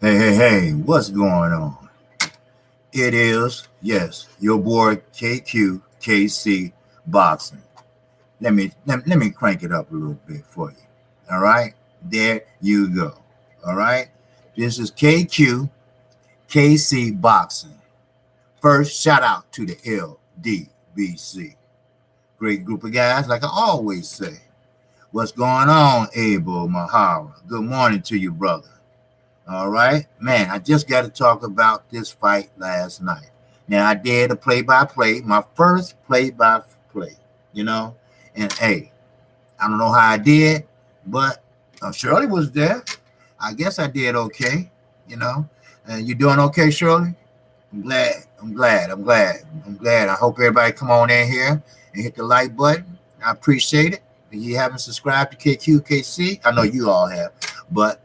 Hey, what's going on? It is, yes, your boy Kqkc Boxing. Let me crank it up a little bit for you. All right? There you go. All right? This is Kqkc Boxing. First, shout out to the LDBC. Great group of guys, like I always say. What's going on, Abel Mahara? Good morning to you, brother. All right, man. I just got to talk about this fight last night. Now I did a play-by-play, my first play-by-play. You know, and hey, I don't know how I did, but Shirley was there. I guess I did okay. You know, and you doing okay, Shirley? I'm glad. I hope everybody come on in here and hit the like button. I appreciate it. If you haven't subscribed to Kqkc, I know you all have, but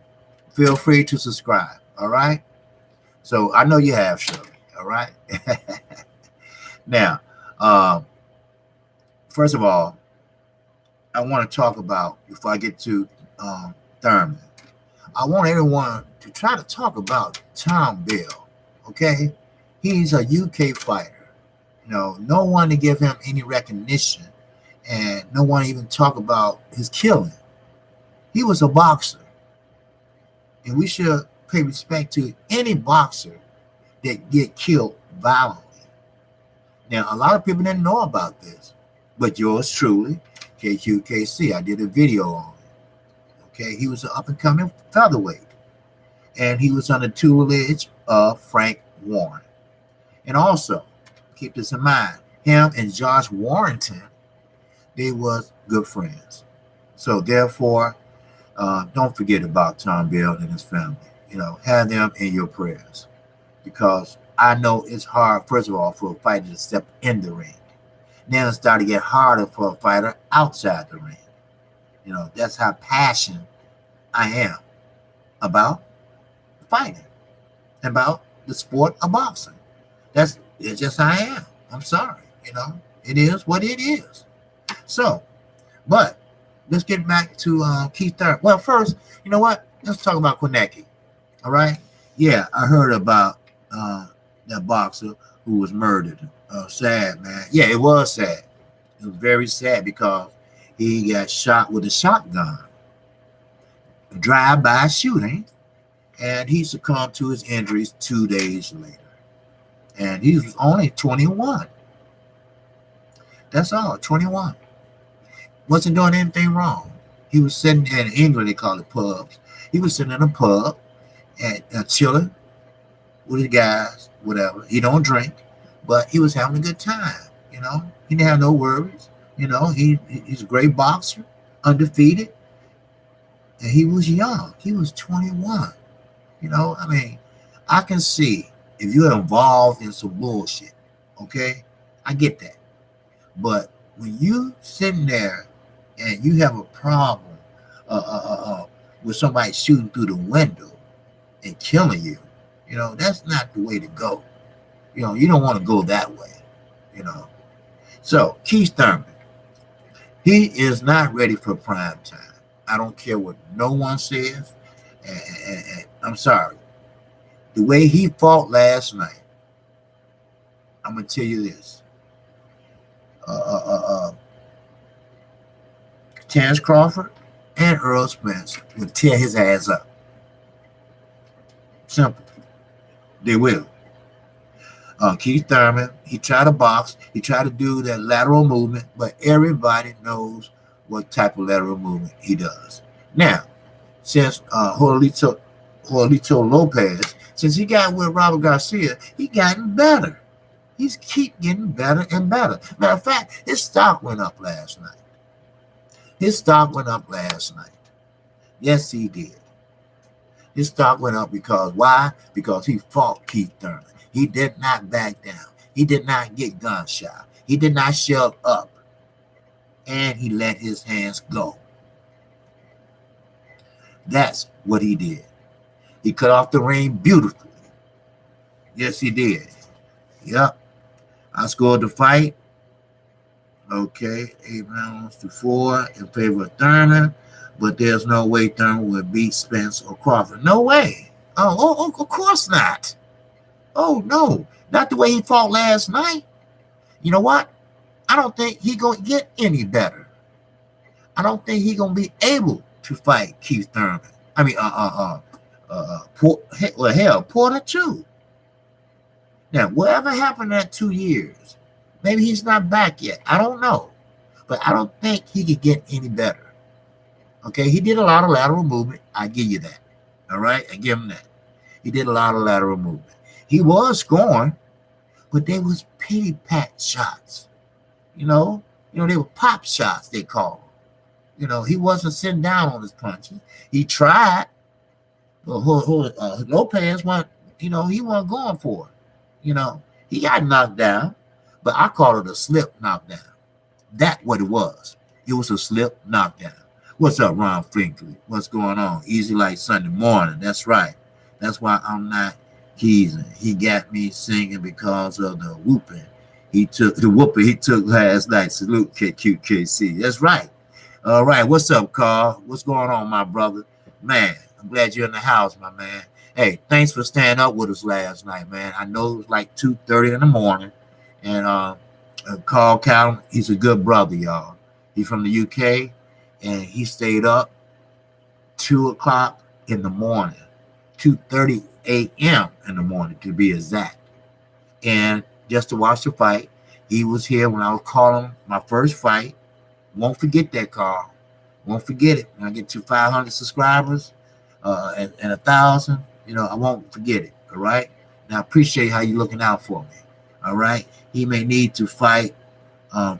feel free to subscribe. All right. So I know you have, Shirley. All right. Now, first of all, I want to talk about before I get to Thurman. I want everyone to try to talk about Tom Bill. Okay, he's a UK fighter. No one to give him any recognition, and no one even talk about his killing. He was a boxer, and we should pay respect to any boxer that get killed violently. Now, a lot of people didn't know about this, but yours truly, Kqkc, I did a video on it. Okay, he was an up-and-coming featherweight, and he was on the tutelage of Frank Warren. And also, keep this in mind, him and Josh Warrington, they was good friends. So therefore, don't forget about Tom Bill and his family. Have them in your prayers, because I know it's hard, first of all, for a fighter to step in the ring. Then it started to get harder for a fighter outside the ring. That's how passionate I am about fighting, about the sport of boxing. It's just how I am. I'm sorry. It is what it is. So, but let's get back to Keith Thurman. Well, first, you know what? Let's talk about Kqkc. All right? Yeah, I heard about that boxer who was murdered. Sad, man. Yeah, it was sad. It was very sad because he got shot with a shotgun. Drive-by shooting. And he succumbed to his injuries 2 days later. And he was only 21. That's all, 21. Wasn't doing anything wrong. He was sitting in England, they call it pubs. He was sitting in a pub and chilling with his guys, whatever. He don't drink, but he was having a good time. He didn't have no worries. He's a great boxer, undefeated, and he was young. He was 21. I can see if you're involved in some bullshit, okay? I get that. But when you sitting there and you have a problem with somebody shooting through the window and killing you, that's not the way to go. You don't want to go that way, So, Keith Thurman, he is not ready for prime time. I don't care what no one says. And I'm sorry. The way he fought last night, I'm going to tell you this. Terrence Crawford and Earl Spence will tear his ass up. Simple. They will. Keith Thurman, he tried to box. He tried to do that lateral movement, but everybody knows what type of lateral movement he does. Now, since Joelito Lopez, since he got with Robert Garcia, he gotten better. He's keep getting better and better. Matter of fact, his stock went up last night. Yes, he did. His stock went up because why? Because he fought Keith Thurman. He did not back down. He did not get gun shy. He did not shut up. And he let his hands go. That's what he did. He cut off the ring beautifully. Yes, he did. Yep. I scored the fight. Okay, 8 rounds to 4 in favor of Thurman. But there's no way Thurman would beat Spence or Crawford. No way. Of course not. Oh no, not the way he fought last night. You know what? I don't think he gonna get any better. I don't think he gonna be able to fight Keith Thurman. I mean, well, hell, Porter too. Now, whatever happened in that 2 years, maybe he's not back yet. I don't know, but I don't think he could get any better. Okay, he did a lot of lateral movement. I give you that. All right, I give him that. He did a lot of lateral movement. He was scoring, but they was pity pat shots. They were pop shots, they call them. He wasn't sitting down on his punches. He tried. Lopez went, he wasn't going for it. He got knocked down, but I call it a slip knockdown. That's what it was. It was a slip knockdown. What's up, Ron Finkley? What's going on? Easy like Sunday morning. That's right. That's why I'm not teasing. He got me singing because of the whooping. He took last night. Salute Kqkc. That's right. All right. What's up, Carl? What's going on, my brother? Man, I'm glad you're in the house, my man. Hey, thanks for staying up with us last night, man. I know it was like 2:30 in the morning. And Carl Callum, he's a good brother, y'all. He's from the UK, and he stayed up 2 o'clock in the morning, 2:30 a.m. in the morning to be exact. And just to watch the fight. He was here when I was calling my first fight. Won't forget that, Carl. Won't forget it. When I get to 500 subscribers and 1,000, I won't forget it. All right. And I appreciate how you're looking out for me. All right. He may need to fight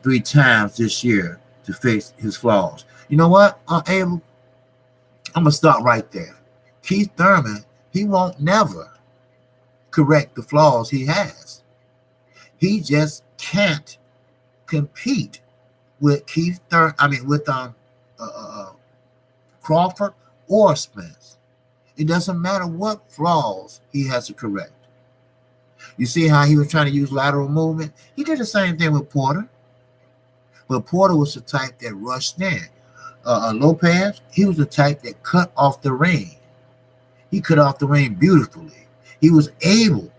3 times this year to fix his flaws. You know what, Abel? I'm gonna start right there. Keith Thurman, he won't never correct the flaws he has. He just can't compete with Keith Thurman. I mean, with Crawford or Spence. It doesn't matter what flaws he has to correct. You see how he was trying to use lateral movement? He did the same thing with Porter. But Porter was the type that rushed in. Lopez, he was the type that cut off the ring. He cut off the ring beautifully. He was able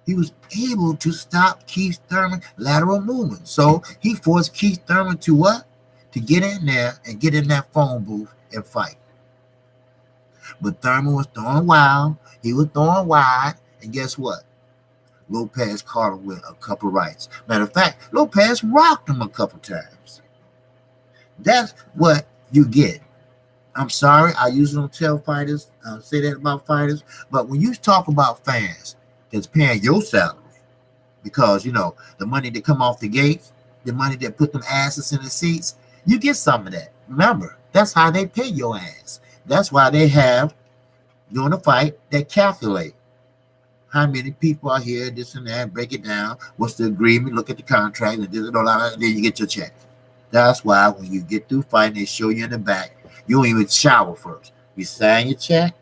to stop Keith Thurman lateral movement. So he forced Keith Thurman to what? To get in there and get in that phone booth and fight. But Thurman was throwing wild. He was throwing wide. And guess what? Lopez caught him with a couple rights. Matter of fact, Lopez rocked him a couple times. That's what you get. I'm sorry, I usually don't tell fighters, say that about fighters, but when you talk about fans that's paying your salary, because, the money that come off the gates, the money that put them asses in the seats, you get some of that. Remember, that's how they pay your ass. That's why they have, during the fight, they calculate how many people are here, this and that, break it down, what's the agreement, look at the contract, and then you get your check. That's why when you get through fighting, they show you in the back. You don't even shower first. You sign your check.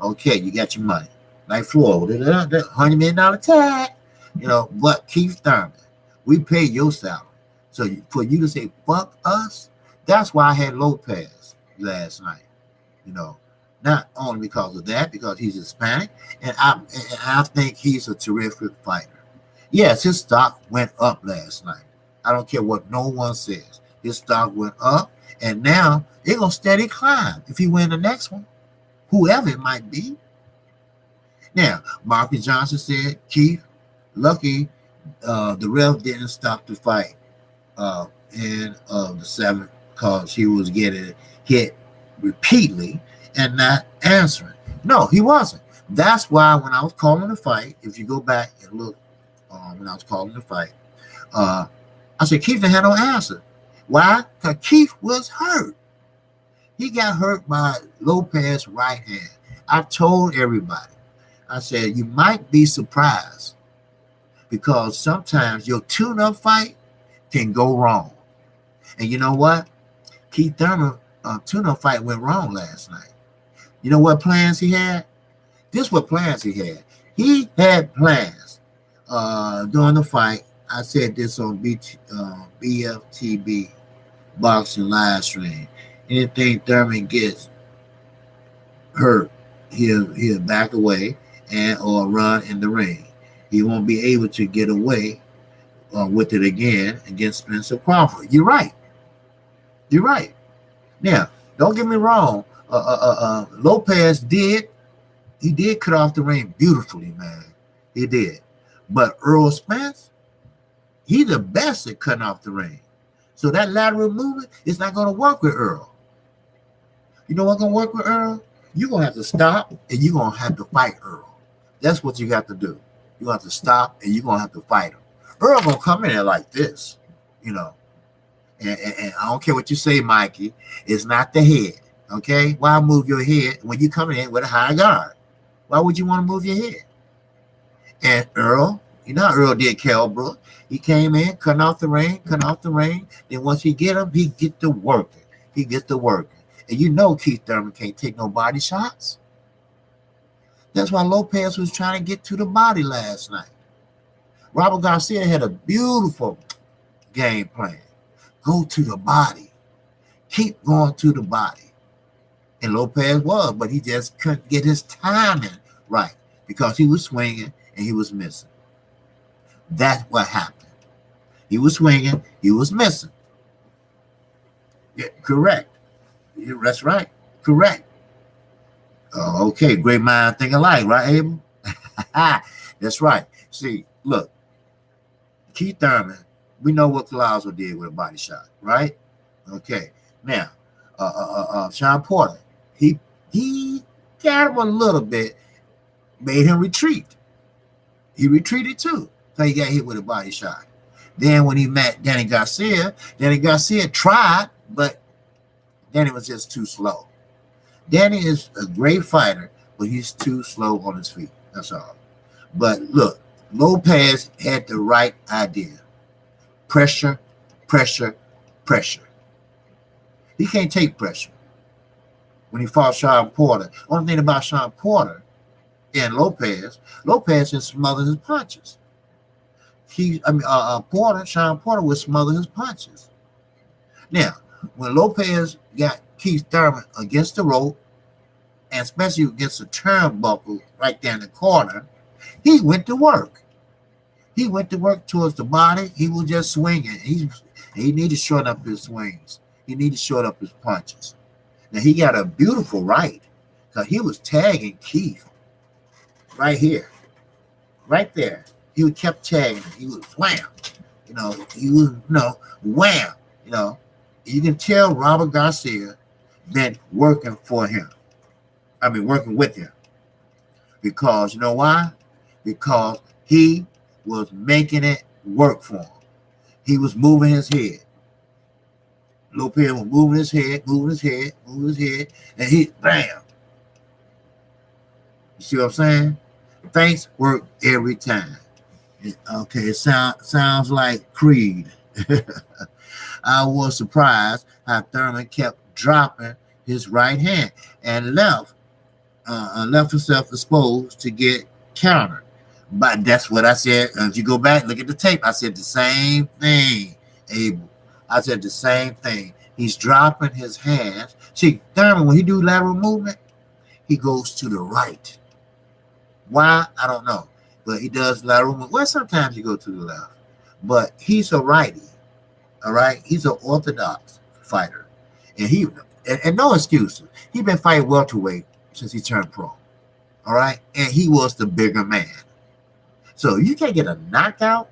Okay, you got your money. Like Floyd, $100 million tag. But Keith Thurman, we pay your salary. So for you to say, fuck us, that's why I had Lopez last night. Not only because of that, because he's Hispanic, and I think he's a terrific fighter. Yes, his stock went up last night. I don't care what no one says. His stock went up, and now they're going to steady climb if he win the next one, whoever it might be. Now, Marcus Johnson said, Keith, lucky the ref didn't stop the fight in the 7th because he was getting hit repeatedly and not answering. No, he wasn't. That's why when I was calling the fight, if you go back and look when I was calling the fight, I said, Keith had no answer. Why? Because Keith was hurt. He got hurt by Lopez's right hand. I told everybody, I said, you might be surprised because sometimes your tune-up fight can go wrong. And you know what? Keith Thurman tune-up fight went wrong last night. You know what plans he had? This is what plans he had. He had plans during the fight. I said this on BFTB boxing live stream. Anything Thurman gets hurt, he'll back away and or run in the ring. He won't be able to get away with it again against Spencer Crawford. You're right. You're right. Now, don't get me wrong. Lopez did cut off the ring beautifully, man. He did. But Earl Spence, he's the best at cutting off the ring. So that lateral movement is not going to work with Earl. You know what's going to work with Earl? You're going to have to stop and you're going to have to fight Earl. That's what you got to do. You're going to have to stop and you're going to have to fight him. Earl going to come in there like this, you know. And I don't care what you say, Mikey. It's not the head, okay? Why move your head when you come in with a high guard? Why would you want to move your head? And Earl, you know Earl did Kell Brook. He came in, cutting off the ring. Then once he get him, he get to working. And you know Keith Thurman can't take no body shots. That's why Lopez was trying to get to the body last night. Robert Garcia had a beautiful game plan. Go to the body. Keep going to the body. And Lopez was, but he just couldn't get his timing right because he was swinging and he was missing. That's what happened. He was swinging, he was missing. Yeah, correct. Yeah, that's right. Correct. Okay, great mind think alike, right, Abel? That's right. See, look, Keith Thurman, we know what Collazo did with a body shot, right? Okay. Now, Sean Porter, he got him a little bit, made him retreat. He retreated too, so he got hit with a body shot. Then when he met Danny Garcia tried, but Danny was just too slow. Danny is a great fighter, but he's too slow on his feet. That's all. But look, Lopez had the right idea. Pressure, pressure, pressure. He can't take pressure. When he fought Sean Porter, only thing about Sean Porter and Lopez can smother his punches. Sean Porter would smother his punches. Now, when Lopez got Keith Thurman against the rope, and especially against the turnbuckle right there in the corner, he went to work. He went to work towards the body. He was just swinging. He needed to shorten up his swings. He needed to shorten up his punches. Now, he got a beautiful right because he was tagging Keith right here, right there. He kept tagging him. He was wham. He was, wham. You can tell Robert Garcia been working with him. Because, you know why? Because he was making it work for him. He was moving his head. Lopez was moving his head, and he, bam. You see what I'm saying? Feints work every time. Okay, it sounds like Creed. I was surprised how Thurman kept dropping his right hand and left himself exposed to get countered. But that's what I said. If you go back, look at the tape, I said the same thing, Abel. I said the same thing. He's dropping his hands. See, Thurman, when he do lateral movement, he goes to the right. Why? I don't know. But he does lateral movement. Well, sometimes he goes to the left. But he's a righty. All right? He's an orthodox fighter. And no excuses. He's been fighting welterweight since he turned pro. All right? And he was the bigger man. So you can't get a knockout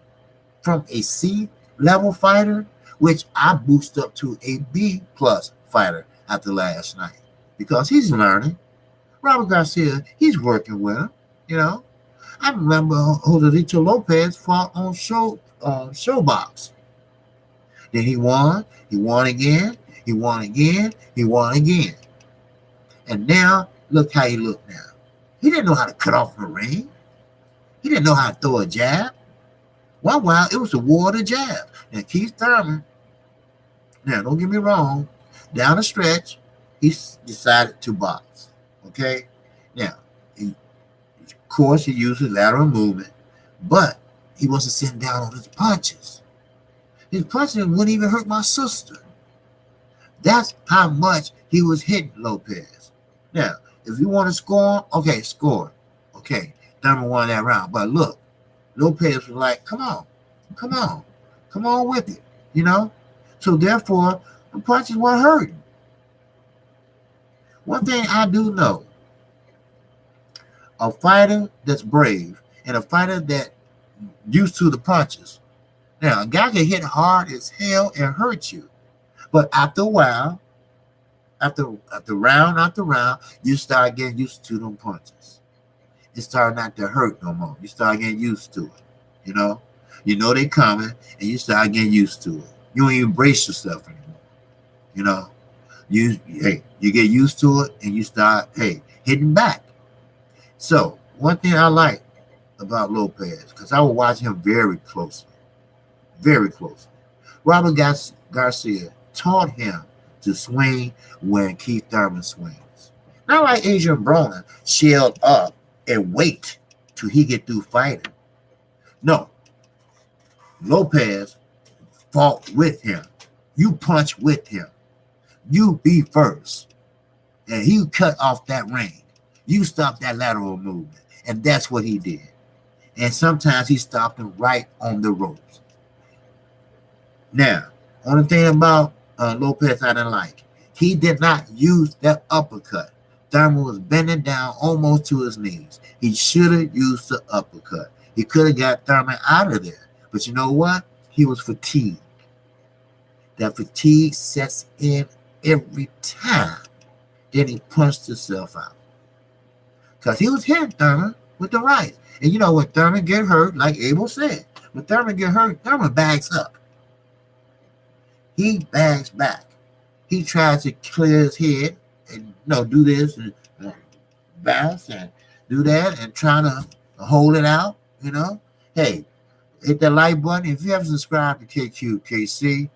from a C-level fighter, which I boost up to a B-plus fighter after last night. Because he's learning. Robert Garcia, he's working with him, I remember Joselito Lopez fought on Showbox. Then he won again. And now, look how he looked now. He didn't know how to cut off the ring. He didn't know how to throw a jab. One while, it was a war of the jab. And Keith Thurman, now don't get me wrong, down the stretch, he decided to box. Okay? Now, of course, he uses lateral movement, but he wasn't sitting down on his punches. His punches wouldn't even hurt my sister. That's how much he was hitting Lopez. Now, If you want to score, okay, score. Okay, Thurman won that round. But look, Lopez was like, come on, come on, come on with it, you know? So therefore, the punches weren't hurting. One thing I do know, a fighter that's brave and a fighter that used to the punches. Now, a guy can hit hard as hell and hurt you. But after a while, after round after round, you start getting used to them punches. It start not to hurt no more. You start getting used to it. You know they coming, and you start getting used to it. You don't even brace yourself anymore. You know, you get used to it, and you start hitting back. So one thing I like about Lopez, because I will watch him very closely, very closely. Robert Garcia taught him to swing when Keith Thurman swings. Not like Adrian Broner shelled up and wait till he get through fighting. No. Lopez fought with him. You punch with him. You be first. And he cut off that ring. You stop that lateral movement. And that's what he did. And sometimes he stopped him right on the ropes. Now, only thing about Lopez I didn't like, he did not use that uppercut. Thurman was bending down almost to his knees. He should have used the uppercut. He could have got Thurman out of there. But you know what? He was fatigued. That fatigue sets in every time. Then he punched himself out. Because he was hitting Thurman with the right. And you know, when Thurman get hurt, like Abel said, when Thurman get hurt, Thurman bags up. He bags back. He tries to clear his head and do this and bounce and do that and trying to hold it out, Hey, hit the like button. If you haven't subscribed to Kqkc,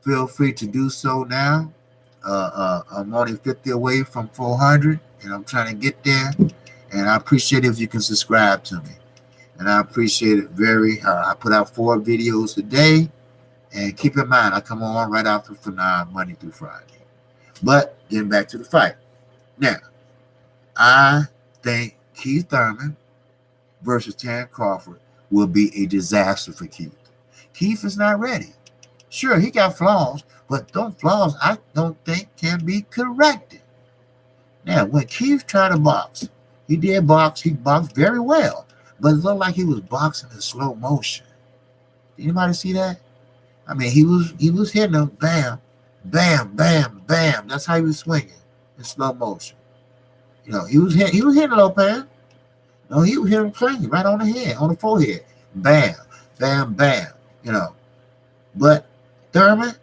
feel free to do so now. I'm only 50 away from 400, and I'm trying to get there. And I appreciate it if you can subscribe to me. And I appreciate it I put out 4 videos a day. And keep in mind, I come on right after for 9, Monday through Friday. But getting back to the fight. Now, I think Keith Thurman versus Terence Crawford will be a disaster for Keith. Keith is not ready. Sure, he got flaws, but those flaws I don't think can be corrected. Now, when Keith tried to box, he did box. He boxed very well, but it looked like he was boxing in slow motion. Did anybody see that? I mean, he was hitting them, bam, bam, bam, bam. That's how he was swinging in slow motion. He was hitting Lopez. No, he was hitting clean right on the head, on the forehead, bam, bam, bam. But Thurman,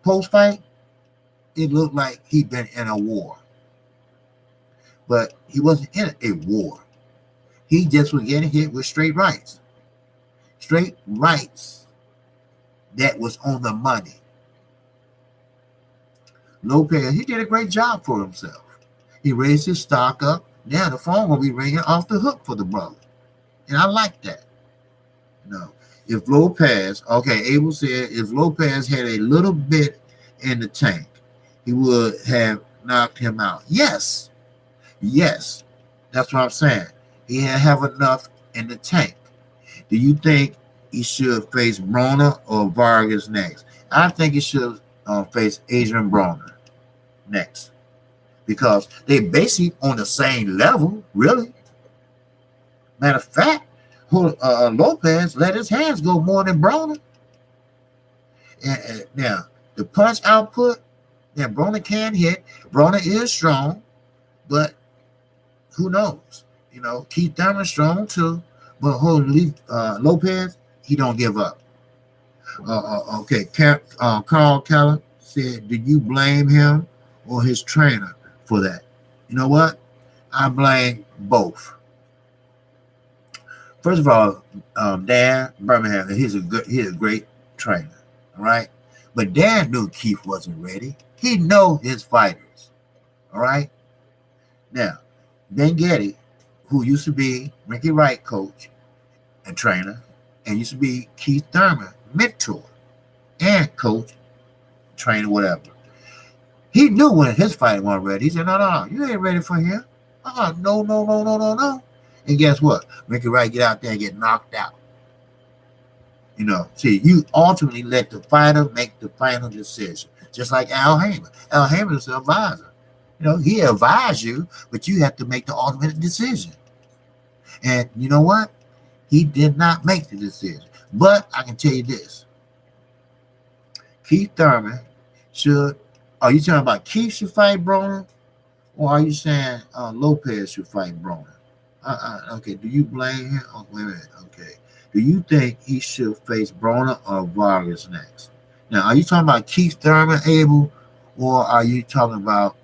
post fight, it looked like he'd been in a war, but he wasn't in a war. He just was getting hit with straight rights. That was on the money. Lopez, he did a great job for himself. He raised his stock up. Now the phone will be ringing off the hook for the brother. And I like that. If Lopez, Abel said if Lopez had a little bit in the tank, he would have knocked him out. Yes. That's what I'm saying. He didn't have enough in the tank. Do you think he should face Broner or Vargas next? I think he should face Adrian Broner next, because they basically on the same level, really. Matter of fact, Lopez let his hands go more than Broner. And now the punch output that Broner can hit, Broner is strong, but who knows? Keith Thurman strong too, but Lopez, he don't give up. Carl Keller said, "Did you blame him or his trainer for that?" You know what? I blame both. First of all, Dan Birmingham, he's a great trainer, all right? But Dan knew Keith wasn't ready. He know his fighters, all right? Now, Ben Getty, who used to be Ricky Wright coach and trainer, and used to be Keith Thurman mentor and coach, trainer, whatever. He knew when his fighter wasn't ready. He said, no, you ain't ready for him. No, no, no, no, no, no. And guess what? Ricky Wright get out there and get knocked out. See, you ultimately let the fighter make the final decision. Just like Al Haymon. Al Haymon is an advisor. He advised you, but you have to make the ultimate decision. And you know what? He did not make the decision. But I can tell you this. Keith Thurman should. Are you talking about Keith should fight Broner? Or are you saying Lopez should fight Broner? Okay, do you blame him? Oh, wait a minute. Okay. Do you think he should face Broner or Vargas next? Now, are you talking about Keith Thurman, Abel, or are you talking about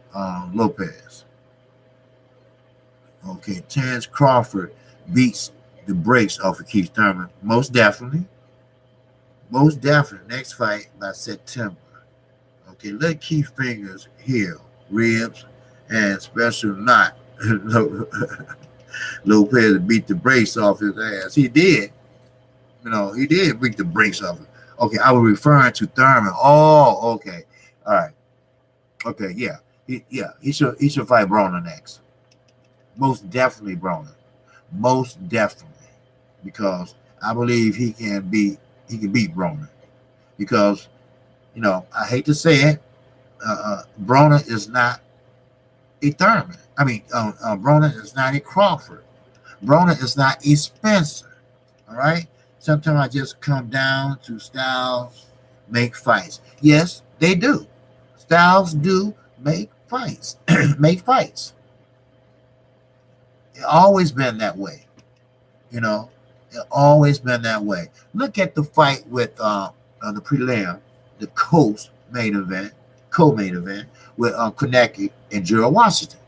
Lopez? Okay, Terrence Crawford beats the brakes off of Keith Thurman. Most definitely. Most definitely. Next fight by September. Okay, let Keith fingers heal, ribs, and special not Lopez beat the brakes off his ass. He did. He did beat the brakes off it. Okay, I was referring to Thurman. Oh, okay. All right. Okay, yeah. He should fight Broner next. Most definitely Broner. Most definitely. Because I believe he can beat Broner. Because, I hate to say it, Broner is not a Thurman. Broner is not a Crawford. Broner is not a Spencer. All right? Sometimes I just come down to styles make fights. Yes, they do. Styles do make fights. Make fights. It's always been that way. It's always been that way. Look at the fight with the prelim, the co-main event with Kqkc and Gerald Washington.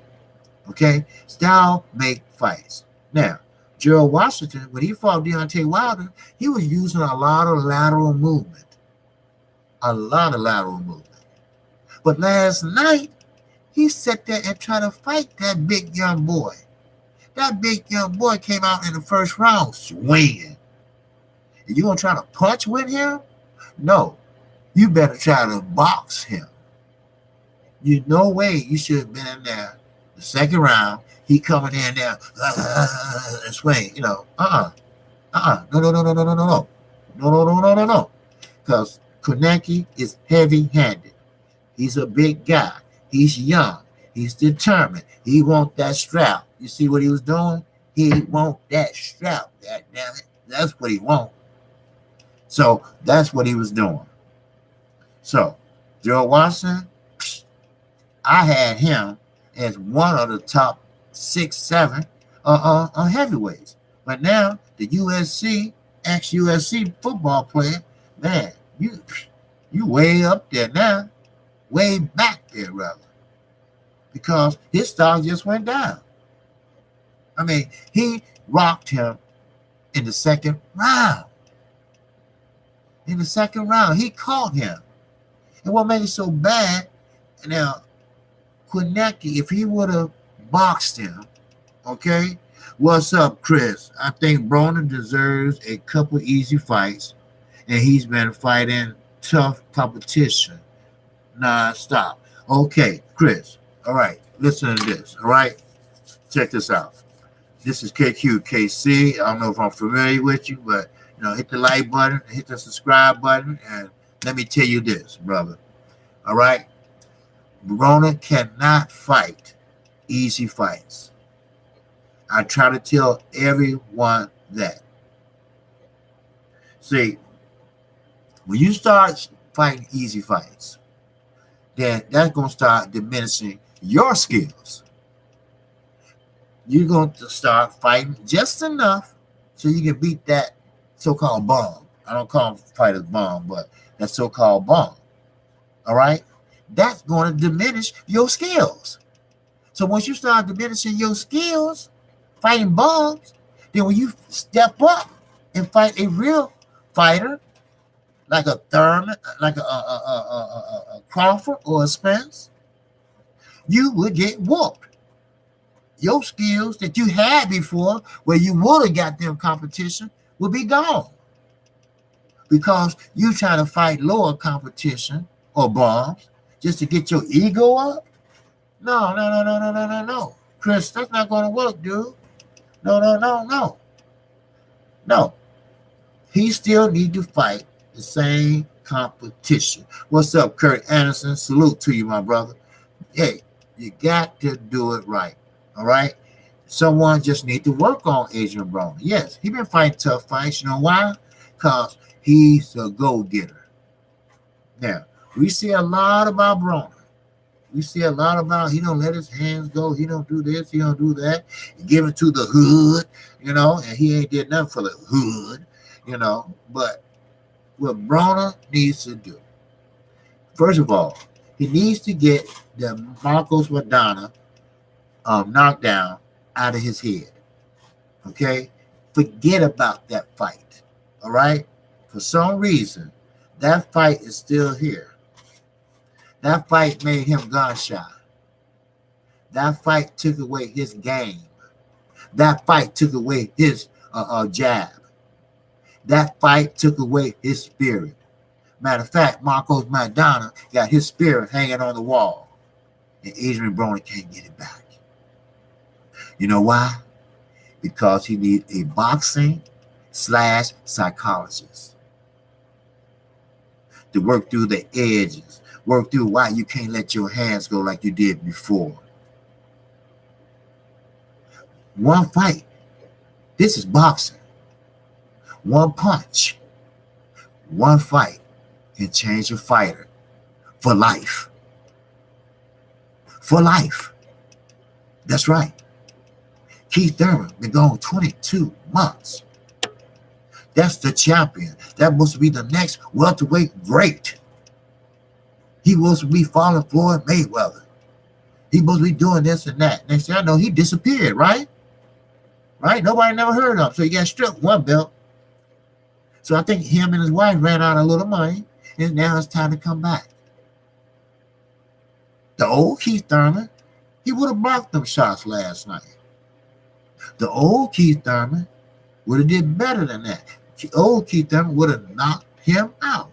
Okay? Style make fights. Now, Gerald Washington, when he fought Deontay Wilder, he was using a lot of lateral movement. A lot of lateral movement. But last night, he sat there and tried to fight that big young boy. That big young boy came out in the first round swinging. And you going to try to punch with him? No. You better try to box him. No way you should have been in there the second round. He coming in there and swing, No. No. Because Kqkc is heavy-handed. He's a big guy. He's young. He's determined. He wants that strap. You see what he was doing? He wants that strap. God damn it. That's what he wants. So that's what he was doing. So Gerald Washington, I had him as one of the top 6, 7 heavyweights. But now the USC, ex-USC football player, man, you way up there now. Way back there, rather. Because his stock just went down. He rocked him in the second round. In the second round, he caught him. And what made it so bad, now, Kqkc, if he would have boxed him, okay? What's up, Chris? I think Broner deserves a couple easy fights, and he's been fighting tough competition non-stop. Okay, Chris. All right, listen to this. All right, check this out. This is Kqkc. I don't know if I'm familiar with you, but hit the like button, hit the subscribe button, and let me tell you this, brother. All right, Broner cannot fight easy fights. I try to tell everyone that. See, when you start fighting easy fights, then that's going to start diminishing your skills. You're going to start fighting just enough so you can beat that so-called bomb. I don't call them fighters bomb, but that so-called bomb. All right? That's going to diminish your skills. So once you start diminishing your skills, fighting bombs, then when you step up and fight a real fighter, like a Thurman, like a Crawford or a Spence, you would get whooped. Your skills that you had before, where you would have got them competition, will be gone. Because you try to fight lower competition or bombs just to get your ego up. No. Chris, that's not going to work, dude. No, no, no, no. No. He still need to fight the same competition. What's up, Kurt Anderson? Salute to you, my brother. Hey, you got to do it right. All right? Someone just need to work on Adrian Broner. Yes, he been fighting tough fights. You know why? Because he's a go-getter. Now, we see a lot about Broner. We see a lot about he don't let his hands go. He don't do this. He don't do that. He give it to the hood, and he ain't did nothing for the hood, But what Broner needs to do, first of all, he needs to get the Marcos Maidana knockdown out of his head. Okay? Forget about that fight. All right? For some reason, that fight is still here. That fight made him gun shy. That fight took away his game. That fight took away his jab. That fight took away his spirit. Matter of fact, Marcos Maidana got his spirit hanging on the wall. And Adrian Broner can't get it back. You know why? Because he needs a boxing/psychologist to work through the edges, work through why you can't let your hands go like you did before. One fight. This is boxing. One punch. One fight can change a fighter for life. For life. That's right. Keith Thurman been gone 22 months. That's the champion. That must be the next welterweight great. He must be following Floyd Mayweather. He must be doing this and that. Next thing I know, he disappeared, right? Right? Nobody never heard of him. So he got stripped one belt. So I think him and his wife ran out a little money, and now it's time to come back. The old Keith Thurman, he would have blocked them shots last night. The old Keith Thurman would have did better than that. The old Keith Thurman would have knocked him out.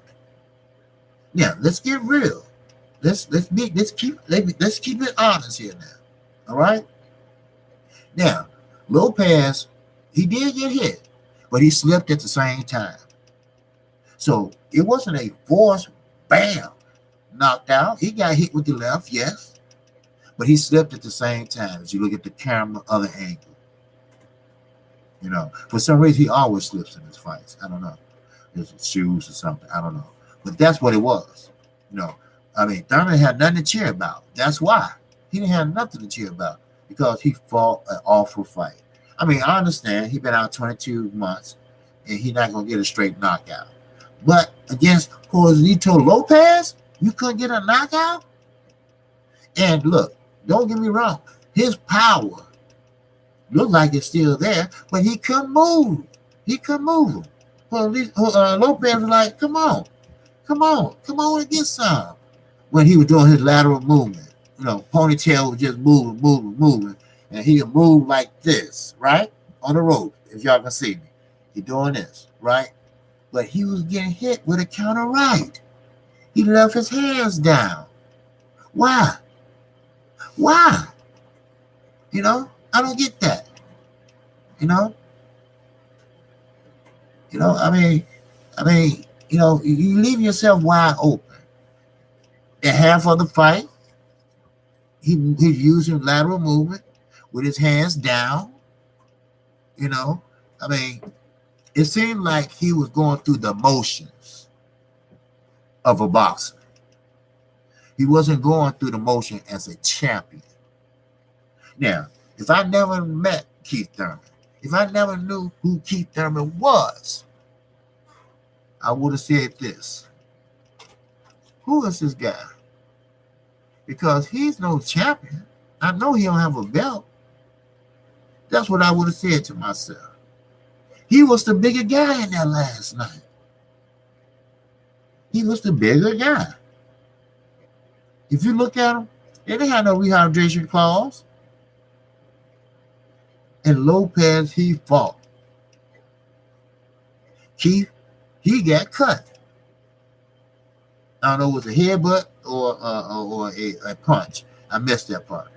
Now, let's get real. Let's keep it honest here now. All right? Now, Lopez, he did get hit, but he slipped at the same time. So it wasn't a forced bam knocked out. He got hit with the left, yes, but he slipped at the same time. As you look at the camera, other angle. For some reason he always slips in his fights. I don't know. His shoes or something. I don't know. But that's what it was. Thurman had nothing to cheer about. That's why. He didn't have nothing to cheer about because he fought an awful fight. I understand he's been out 22 months and he's not going to get a straight knockout. But against Joselito Lopez, you couldn't get a knockout? And look, don't get me wrong. His power looked like it's still there, but he couldn't move. He couldn't move. Lopez was like, come on and get some. When he was doing his lateral movement, ponytail was just moving. And he would move like this, right? On the rope, if y'all can see me. He doing this, right? But he was getting hit with a counter right. He left his hands down. Why? I don't get that. You leave yourself wide open. At half of the fight, he's using lateral movement with his hands down. It seemed like he was going through the motions of a boxer. He wasn't going through the motion as a champion. Now, if I never met Keith Thurman, if I never knew who Keith Thurman was, I would have said this. Who is this guy? Because he's no champion. I know he don't have a belt. That's what I would have said to myself. He was the bigger guy in there last night. He was the bigger guy. If you look at him, they didn't have no rehydration clause. And Lopez, he fought. Keith, he got cut. I don't know if it was a headbutt or a punch. I missed that part.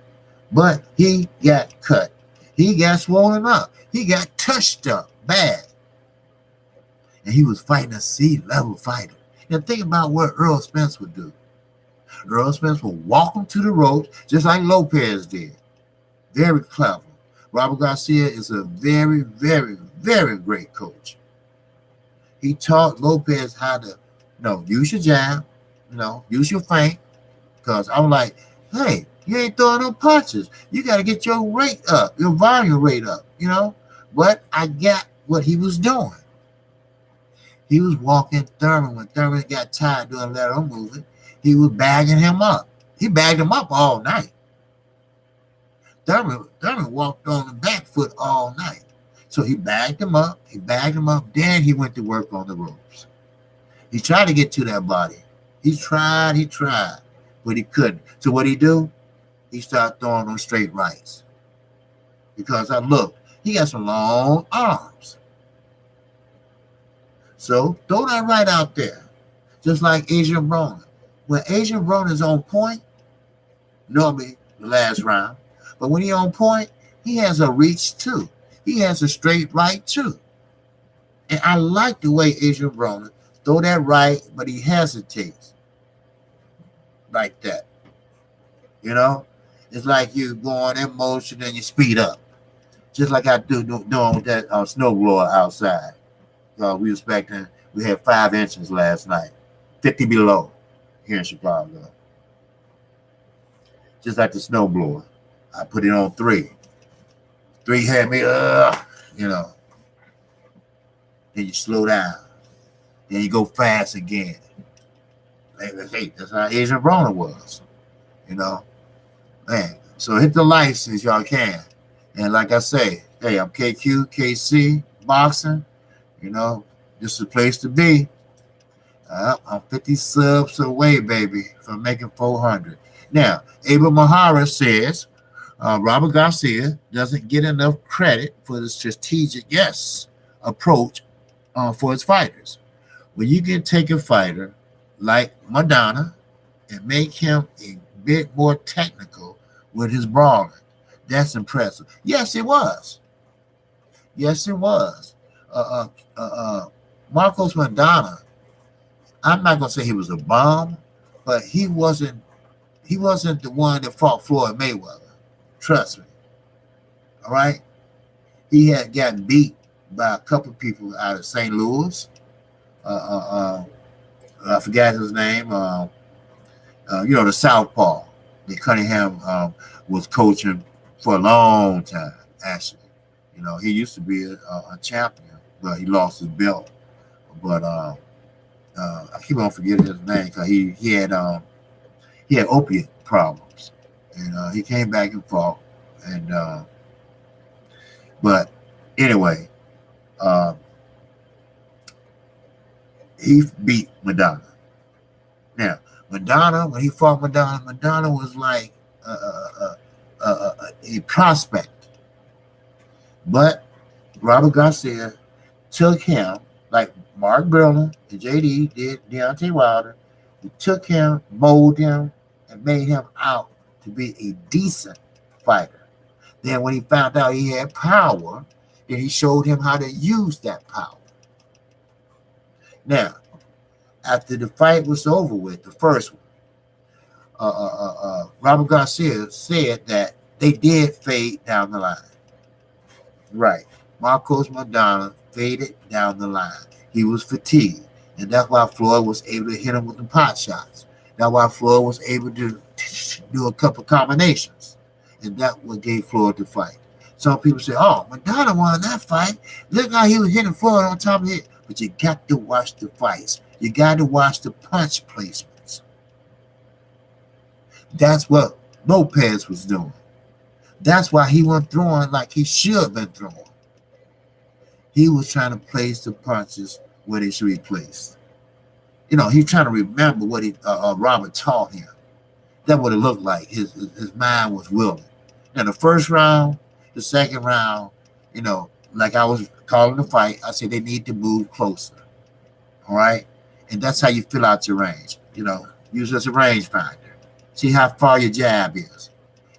But he got cut. He got swollen up. He got touched up bad. And he was fighting a C-level fighter. Now think about what Earl Spence would do. Earl Spence would walk him to the ropes just like Lopez did. Very clever. Robert Garcia is a very, very, very great coach. He taught Lopez how to, use your jab, use your feint. Because I'm like, hey, you ain't throwing no punches. You got to get your rate up, your volume rate up, But I got what he was doing. He was walking Thurman. When Thurman got tired doing lateral movement, he was bagging him up. He bagged him up all night. Thurman walked on the back foot all night. So he bagged him up. Then he went to work on the ropes. He tried to get to that body. He tried, but he couldn't. So what he do? He started throwing them straight rights. Because I looked, he got some long arms. So throw that right out there. Just like Adrian Broner. When Adrian Broner is on point, normally the last round, but when he's on point, he has a reach too. He has a straight right too. And I like the way Adrian Broner throw that right, but he hesitates. Like that. It's like you go in motion and you speed up. Just like I doing with that snowblower outside. We had 5 inches last night. 50 below here in Chicago. Just like the snowblower. I put it on 3. 3 had me, Then you slow down. Then you go fast again. Hey, that's how Adrian Broner was. Man. So hit the likes as y'all can. And like I say, hey, I'm Kqkc boxing. This is the place to be. I'm 50 subs away, baby, from making 400. Now, Abel Mahara says Robert Garcia doesn't get enough credit for the strategic, approach for his fighters. When you can take a fighter like Madonna and make him a bit more technical with his brawling, that's impressive. Yes, it was. Marcos Madonna, I'm not gonna say he was a bum, but he wasn't the one that fought Floyd Mayweather. Trust me. All right? He had gotten beat by a couple of people out of St. Louis. I forgot his name. The Southpaw that Cunningham was coaching for a long time, actually. He used to be a champion, but he lost his belt. But I keep on forgetting his name because he had opiate problems, and he came back and fought. And but anyway, he beat Madonna. Now, Madonna, when he fought Madonna was like a prospect. But Robert Garcia took him like Mark Briller and JD did Deontay Wilder. He took him, molded him, and made him out to be a decent fighter. Then when he found out he had power, then he showed him how to use that power. Now, after the fight was over with, the first one, Robert Garcia said that they did fade down the line. Right. Marcos Madonna faded down the line. He was fatigued. And that's why Floyd was able to hit him with the pot shots. That's why Floyd was able to do a couple combinations. And that's what gave Floyd the fight. Some people say, oh, Madonna won that fight. Look how he was hitting Floyd on top of it. But you got to watch the fights. You got to watch the punch placements. That's what Lopez was doing. That's why he wasn't throwing like he should have been throwing. He was trying to place the punches where they should be placed. He's trying to remember what Robert taught him. That's what it looked like. His mind was willing. Now, the first round, the second round, like I was calling the fight, I said they need to move closer. All right? And that's how you fill out your range. Use it as a range finder. See how far your jab is.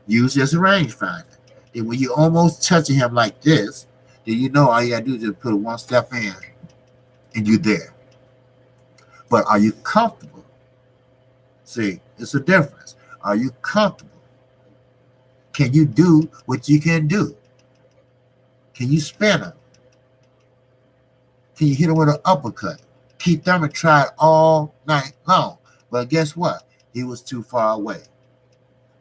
Use as a rangefinder. Then when you almost touching him like this, then you know all you gotta do is just put one step in and you're there. But are you comfortable? See, it's a difference. Are you comfortable? Can you do what you can do? Can you spin him? Can you hit him with an uppercut? Keith Thurman tried all night long, but guess what? He was too far away.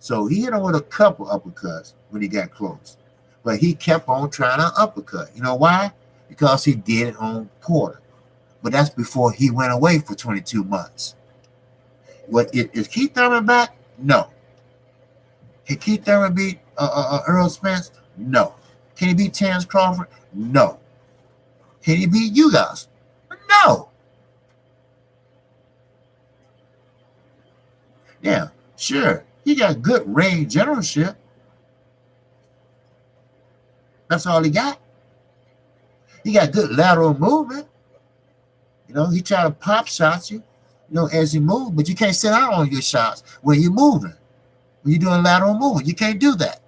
So he hit him with a couple uppercuts when he got close. But he kept on trying to uppercut. You know why? Because he did it on Porter. But that's before he went away for 22 months. What is Keith Thurman back? No. Can Keith Thurman beat Earl Spence? No. Can he beat Terrence Crawford? No. Can he beat you guys? No. Yeah, sure. He got good range generalship. That's all he got. He got good lateral movement. You know, he try to pop shots you, as he moves, but you can't sit out on your shots when you're moving. When you're doing lateral movement, you can't do that.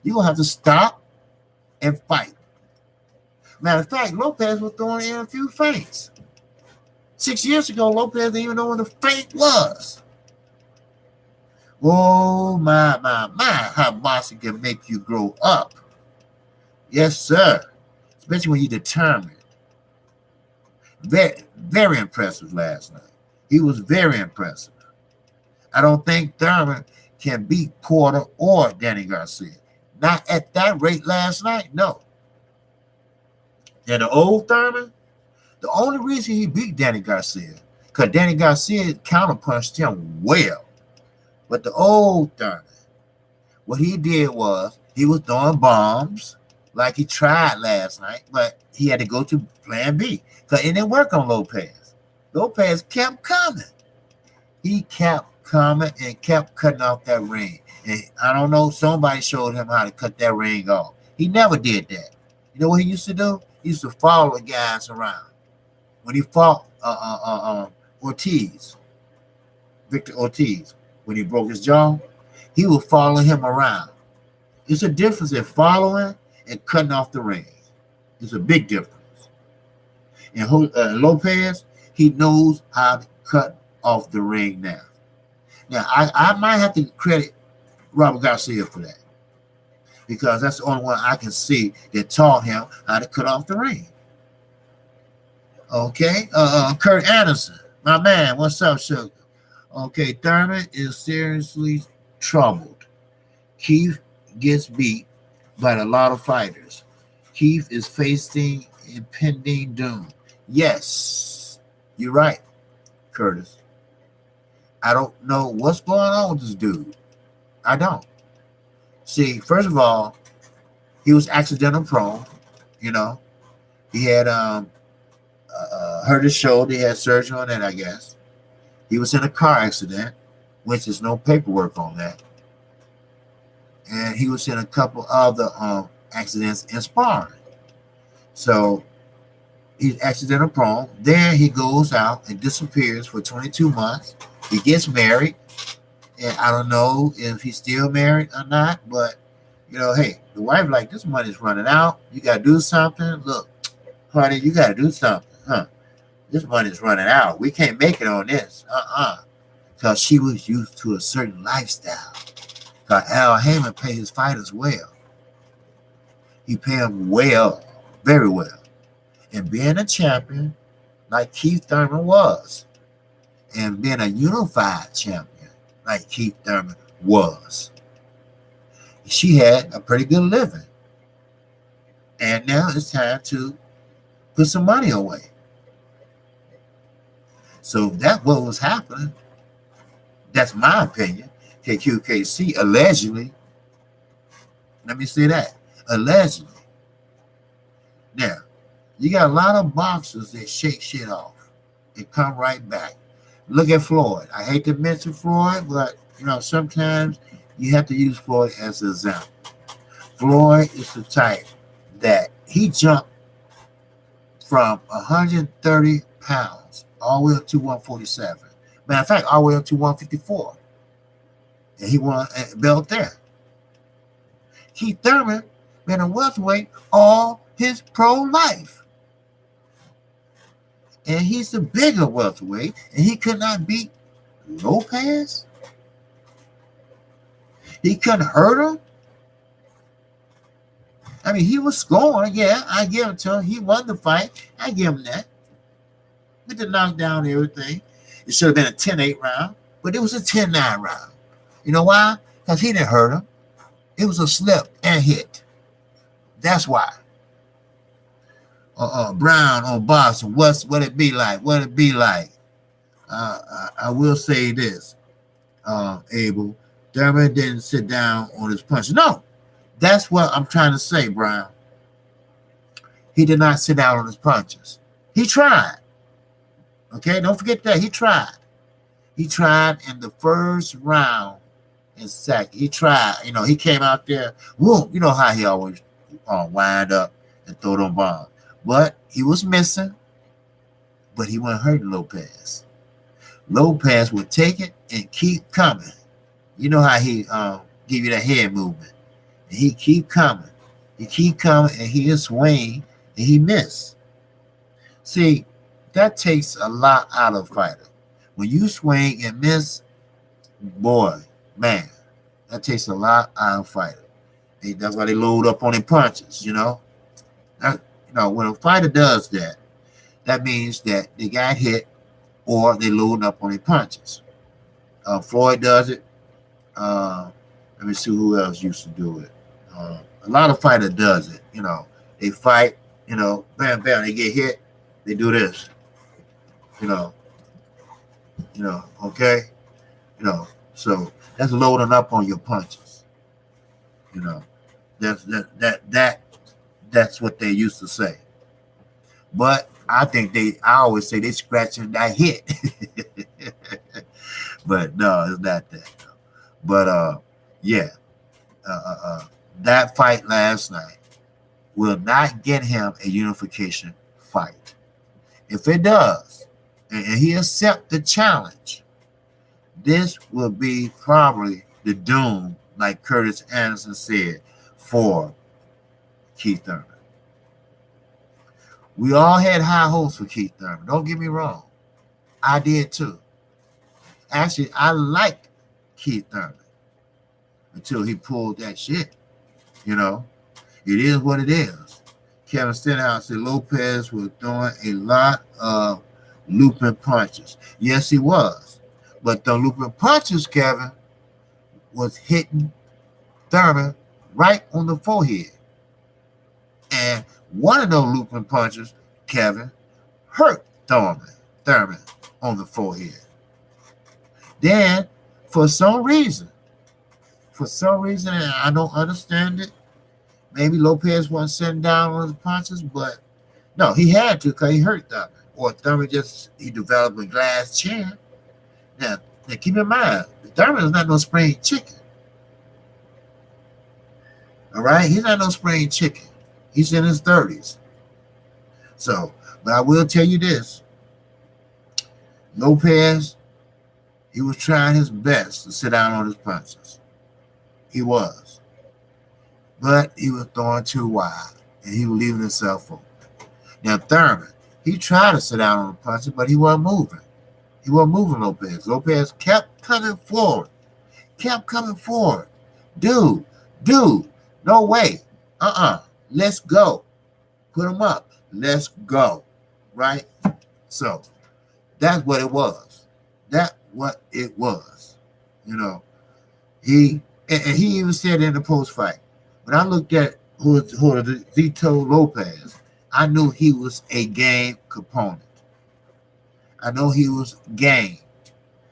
You're going to have to stop and fight. Matter of fact, Lopez was throwing in a few feints. 6 years ago, Lopez didn't even know what a feint was. Oh, my, how boxing can make you grow up. Yes, sir. Especially when you're determined. Very, very impressive last night. He was very impressive. I don't think Thurman can beat Porter or Danny Garcia. Not at that rate last night, no. And the old Thurman, the only reason he beat Danny Garcia, because Danny Garcia counterpunched him well. But the old Thurman, what he did was he was throwing bombs like he tried last night, but he had to go to plan B because it didn't work on Lopez. Lopez kept coming. He kept coming and kept cutting off that ring. And I don't know, somebody showed him how to cut that ring off. He never did that. You know what he used to do? He used to follow the guys around. When he fought Victor Ortiz, when he broke his jaw, he would follow him around. It's a difference in following and cutting off the ring. It's a big difference. And Lopez, he knows how to cut off the ring now. Now, I might have to credit Robert Garcia for that, because that's the only one I can see that taught him how to cut off the ring. Okay, Kurt Anderson, my man, what's up, sugar? Okay, Thurman is seriously troubled. Keith gets beat by a lot of fighters. Keith is facing impending doom. Yes, you're right, Curtis. I don't know what's going on with this dude. I don't. See, first of all, he was accidental prone. He had hurt his shoulder. He had surgery on it, I guess. He was in a car accident, which there's no paperwork on that. And he was in a couple other accidents in sparring. So he's accidental prone. Then he goes out and disappears for 22 months. He gets married. And I don't know if he's still married or not, but, hey, the wife like, this money's running out. You got to do something. Look, honey, you got to do something. This money's running out. We can't make it on this. Because she was used to a certain lifestyle. Because Al Heyman paid his fighters well. He paid them well, very well. And being a champion, like Keith Thurman was, and being a unified champion, like Keith Thurman was, she had a pretty good living. And now it's time to put some money away. So that's what was happening. That's my opinion. Kqkc allegedly, let me say that, allegedly. Now, you got a lot of boxers that shake shit off and come right back. Look at Floyd. I hate to mention Floyd, but, sometimes you have to use Floyd as an example. Floyd is the type that he jumped from 130 pounds all the way up to 147. Matter of fact, all the way up to 154. And he won a belt there. Keith Thurman been a welterweight all his pro life. And he's the bigger welterweight, and he could not beat Lopez. He couldn't hurt him. I mean, he was scoring. Yeah, I give it to him. He won the fight. I give him that. With the knockdown and everything. It should have been a 10-8 round, but it was a 10-9 round. You know why? Because he didn't hurt him. It was a slip and hit. That's why. Brown on Boston. What it be like? What it be like? I will say this, Abel. Thurman didn't sit down on his punches. No, that's what I'm trying to say, Brown. He did not sit down on his punches. He tried. Okay, don't forget that. He tried. He tried in the first round and second. He tried. You know, he came out there. Whoa, you know how he always wind up and throw them bombs. But he was missing. But he wasn't hurting Lopez. Lopez would take it and keep coming. You know how he give you that head movement. And he keep coming. He keep coming and he is swing and he miss. See, that takes a lot out of a fighter. When you swing and miss, boy, man, that takes a lot out of a fighter. That's why they load up on their punches, you know. When a fighter does that, that means that they got hit or they load up on their punches. Floyd does it. Let me see who else used to do it. A lot of fighters does it. You know, they fight. You know, bam, bam, they get hit. They do this. You know, okay. You know, so that's loading up on your punches. You know, that's what they used to say. But I always say they scratching that hit. But no, it's not that. But yeah, that fight last night will not get him a unification fight. If it does, and he accept the challenge, this will be probably the doom, like Curtis Anderson said, for Keith Thurman. We all had high hopes for Keith Thurman. Don't get me wrong. I did too. Actually, I liked Keith Thurman until he pulled that shit. You know, it is what it is. Kevin Stenhouse said Lopez was throwing a lot of looping punches. Yes, he was. But the looping punches, Kevin, was hitting Thurman right on the forehead. And one of those looping punches, Kevin, hurt Thurman on the forehead. Then, for some reason, and I don't understand it, maybe Lopez wasn't sitting down on his punches, but no, he had to because he hurt Thurman. Or Thurman he developed a glass chin. Now keep in mind, Thurman is not no spring chicken. All right? He's not no spring chicken. He's in his 30s. So, but I will tell you this. Lopez, he was trying his best to sit down on his punches. He was. But he was throwing too wide, and he was leaving himself open. Now, Thurman, he tried to sit down on the punches, but he wasn't moving. He wasn't moving Lopez. Lopez kept coming forward. Dude, no way. Let's go. Put him up. Let's go. Right? So, that's what it was. You know, he even said in the post-fight, when I looked at who Vito Lopez, I knew he was a game component. I know he was game.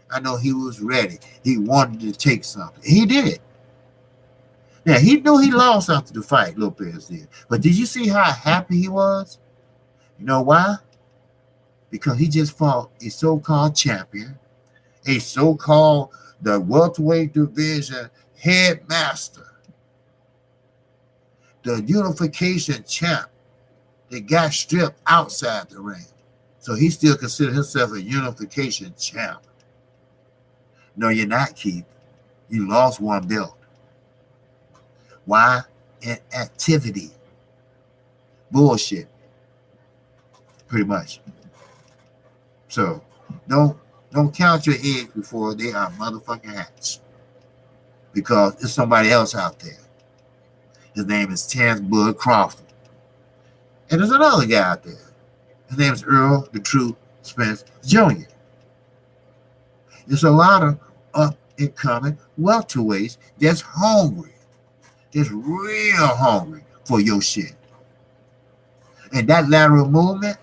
I know he was ready. He wanted to take something. He did. Now, he knew he lost after the fight, Lopez did. But did you see how happy he was? You know why? Because he just fought a so-called champion, a so-called the welterweight division headmaster, the unification champ that got stripped outside the ring. So he still considers himself a unification champ. No, you're not, Keith. You lost one belt. Why? activity. Bullshit, pretty much. So don't count your eggs before they are motherfucking hatched, because there's somebody else out there. His name is Terrence Bud Crawford, and there's another guy out there. His name is Earl the True Spence Jr. There's a lot of up and coming welterweights that's hungry, that's real hungry for your shit. And that lateral movement,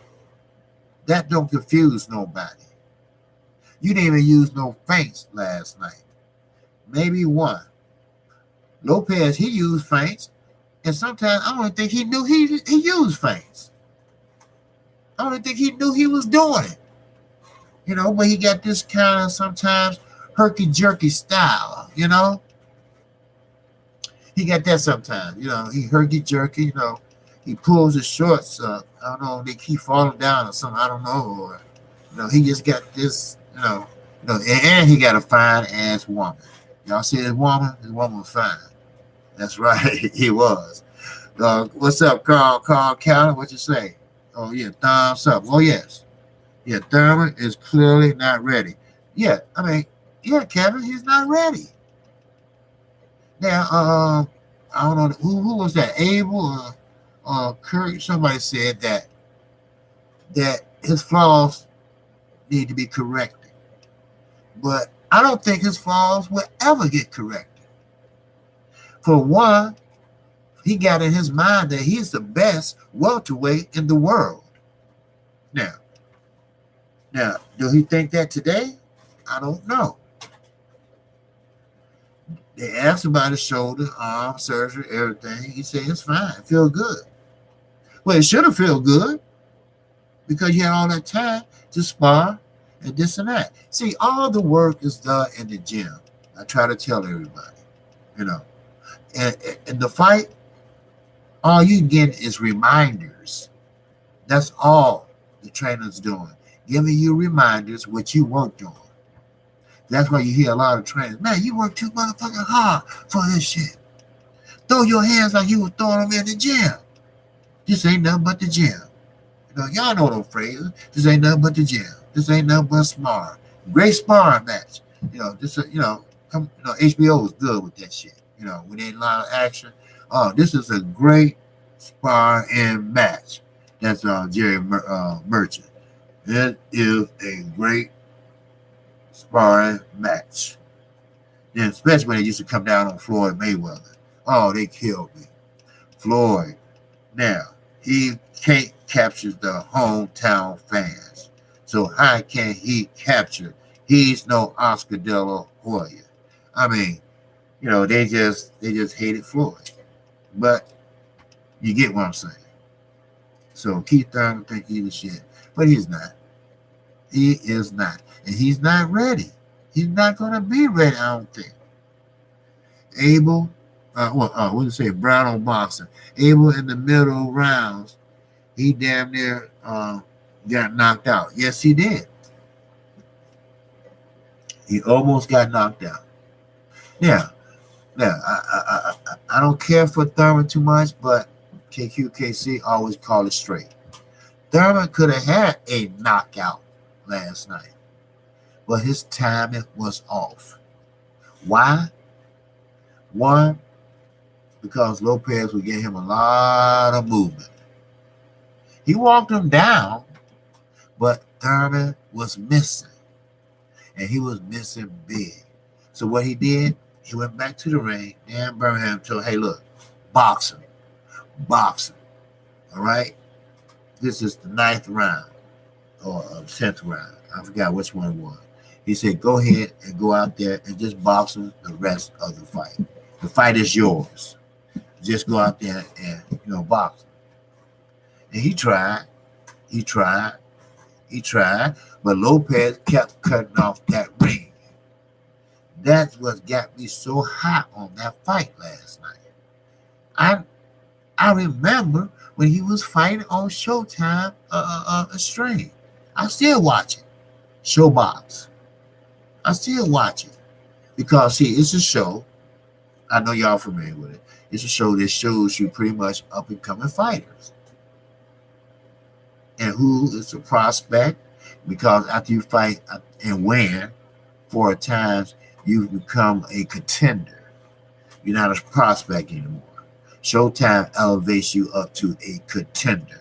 that don't confuse nobody. You didn't even use no feints last night. Maybe one. Lopez, he used feints, and sometimes I don't think he knew he used feints. I don't think he knew he was doing it. You know, but he got this kind of sometimes herky-jerky style, you know? He got that sometimes, you know, he herky-jerky, you know. He pulls his shorts up. I don't know, they keep falling down or something, I don't know. Or, you know, he just got this, you know, and he got a fine-ass woman. Y'all see his woman? His woman was fine. That's right, he was. What's up, Carl Counter? What you say? Oh, yeah, thumbs up. Oh, yes. Yeah, Thurman is clearly not ready. Yeah, I mean, yeah, Kevin, he's not ready. Now, I don't know, who was that? Abel or Kirk? Somebody said that his flaws need to be corrected. But I don't think his flaws will ever get corrected. For one, he got in his mind that he's the best welterweight in the world. Now, do he think that today? I don't know. They asked about his shoulder, arm surgery, everything. He said it's fine, it feels good. Well, it should have felt good because you had all that time to spar and this and that. See, all the work is done in the gym. I try to tell everybody, you know. And in the fight, all you get is reminders. That's all the trainer's doing. Giving you reminders what you worked on. That's why you hear a lot of trainers, man, you work too motherfucking hard for this shit. Throw your hands like you were throwing them in the gym. This ain't nothing but the gym. You know, y'all know those phrases. This ain't nothing but the gym. This ain't nothing but sparring. Great sparring match. You know, this HBO was good with that shit. You know, when they ain't a lot of action. Oh, this is a great sparring match. That's Jerry Merchant. It is a great sparring match. Then especially when they used to come down on Floyd Mayweather. Oh, they killed me. Floyd. Now, he can't capture the hometown fans. So how can he capture? He's no Oscar De La Hoya. I mean, you know, they just hated Floyd. But you get what I'm saying. So Keith Thurman think he's the shit. But he's not. He is not. And he's not ready. He's not going to be ready, I don't think. Abel, what did you say? Brown on boxing. Abel in the middle rounds, he damn near got knocked out. Yes, he did. He almost got knocked out. Now, I don't care for Thurman too much, but Kqkc always call it straight. Thurman could have had a knockout last night, but his timing was off. Why? One, because Lopez would give him a lot of movement. He walked him down, but Thurman was missing, and he was missing big. So what he did, he went back to the ring. Dan Birmingham told, hey, look, box him. All right? This is the 9th round or 10th round. I forgot which one it was. He said, go ahead and go out there and just box him the rest of the fight. The fight is yours. Just go out there and, box him. And he tried, but Lopez kept cutting off that ring. That's what got me so hot on that fight last night. I remember when he was fighting on Showtime stream. I still watch it. Showbox. I still watch it. Because, see, it's a show. I know y'all familiar with it. It's a show that shows you pretty much up and coming fighters and who is a prospect. Because after you fight and win 4 times, you become a contender. You're not a prospect anymore. Showtime elevates you up to a contender.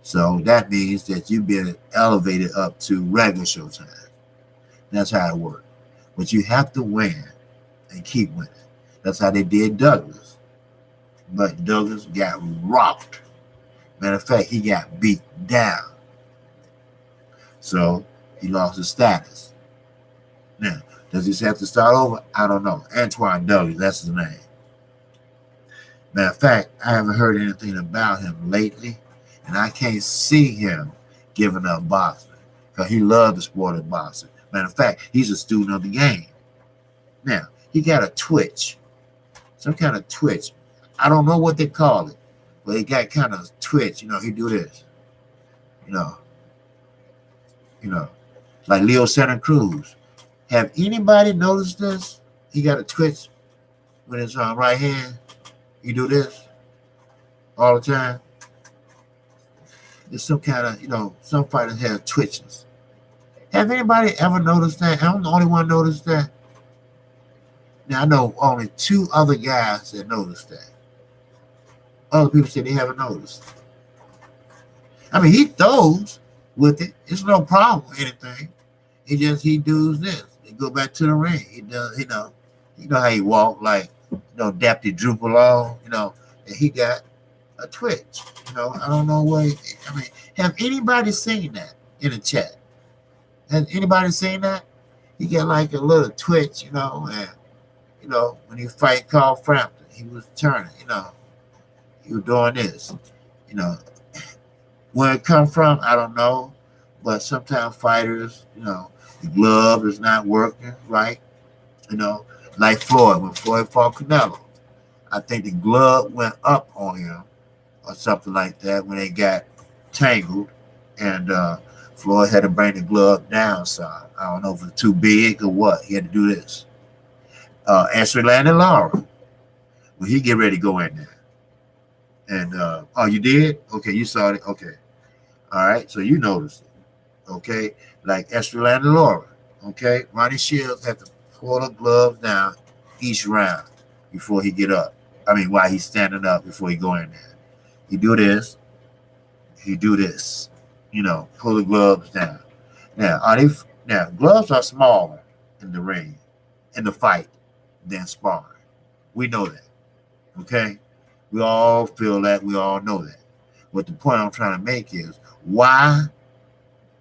So that means that you've been elevated up to regular Showtime. That's how it works. But you have to win and keep winning. That's how they did Douglas. But Douglas got rocked. Matter of fact, he got beat down. So he lost his status. Now, does he have to start over? I don't know. Antoine Douglas, that's his name. Matter of fact, I haven't heard anything about him lately, and I can't see him giving up boxing because he loved the sport of boxing. Matter of fact, he's a student of the game. Now, he got a twitch, some kind of twitch. I don't know what they call it, but he got kind of twitch. You know, he do this. You know, like Leo Santa Cruz. Have anybody noticed this? He got a twitch with his right hand. He do this all the time. It's some kind of, some fighters have twitches. Have anybody ever noticed that? I'm the only one noticed that. Now, I know only 2 other guys that noticed that. Other people say they haven't noticed. I mean, he throws with it. It's no problem with anything. He does this. He go back to the ring. He does, you know how he walk, like, Deputy droop along, and he got a twitch. I don't know what. Have anybody seen that in the chat? Has anybody seen that? He got like a little twitch, and when he fight Carl Frampton, he was turning, he was doing this, Where it come from, I don't know, but sometimes fighters, the glove is not working right, like Floyd, when Floyd fought Canelo. I think the glove went up on him or something like that when they got tangled, and Floyd had to bring the glove down some. I don't know if it was too big or what. He had to do this. Ashley Landon Laura, when he get ready to go in there. And, oh, you did? Okay, you saw it. Okay. All right, so you noticed it. Okay, like Ashley Landon Laura. Okay, Ronnie Shields had to pull the gloves down each round before he get up. While he's standing up before he go in there. He do this. He do this. Pull the gloves down. Now, gloves are smaller in the ring, in the fight, than sparring. We know that. Okay? We all feel that. We all know that. But the point I'm trying to make is, why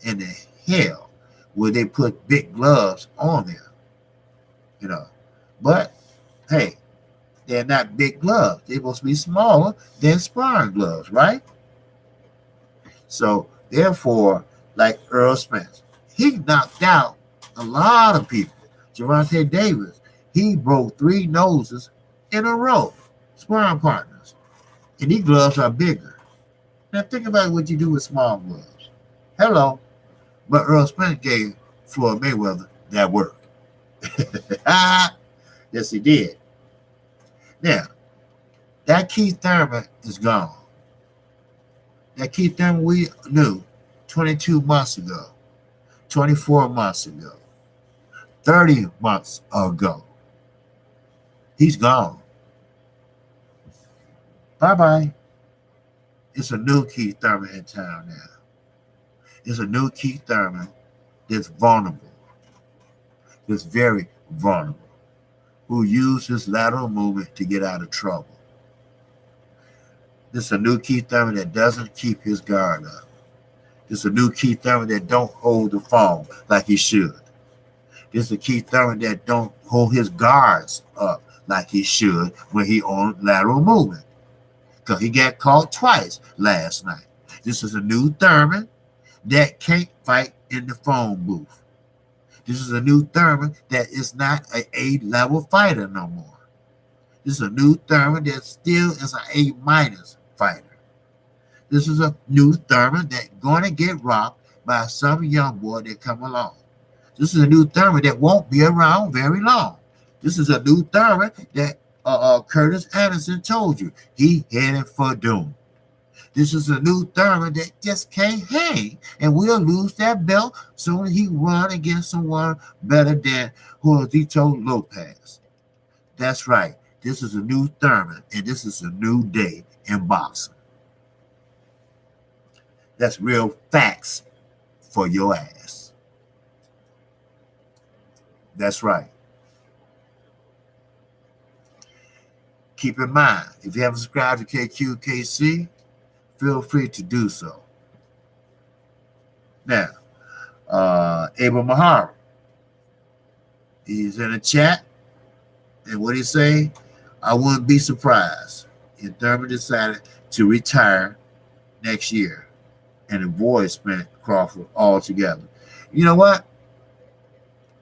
in the hell would they put big gloves on them? But, hey, they're not big gloves. They're supposed to be smaller than sparring gloves, right? So, therefore, like Earl Spence, he knocked out a lot of people. Gervonta Davis, he broke 3 noses in a row, sparring partners. And these gloves are bigger. Now, think about what you do with small gloves. Hello. But Earl Spence gave Floyd Mayweather that work. Yes, he did. Now, that Keith Thurman is gone. That Keith Thurman we knew 22 months ago, 24 months ago, 30 months ago. He's gone. Bye-bye. It's a new Keith Thurman in town now. It's a new Keith Thurman that's vulnerable. That's very vulnerable. Who used his lateral movement to get out of trouble. This is a new Keith Thurman that doesn't keep his guard up. This is a new Keith Thurman that don't hold the phone like he should. This is a Keith Thurman that don't hold his guards up like he should when he on lateral movement. Because he got caught twice last night. This is a new Thurman that can't fight in the phone booth. This is a new Thurman that is not an A-level fighter no more. This is a new Thurman that still is an A- fighter. This is a new Thurman that's going to get robbed by some young boy that come along. This is a new Thurman that won't be around very long. This is a new Thurman that Curtis Anderson told you he headed for doom. This is a new Thurman that just can't hang, and we'll lose that belt soon as he run against someone better than Josito Lopez. That's right. This is a new Thurman, and this is a new day in boxing. That's real facts for your ass. That's right. Keep in mind, if you haven't subscribed to Kqkc, feel free to do so. Now, Abel Mahara, he's in the chat, and what he say? I wouldn't be surprised if Thurman decided to retire next year and avoid Spence Crawford altogether. You know what?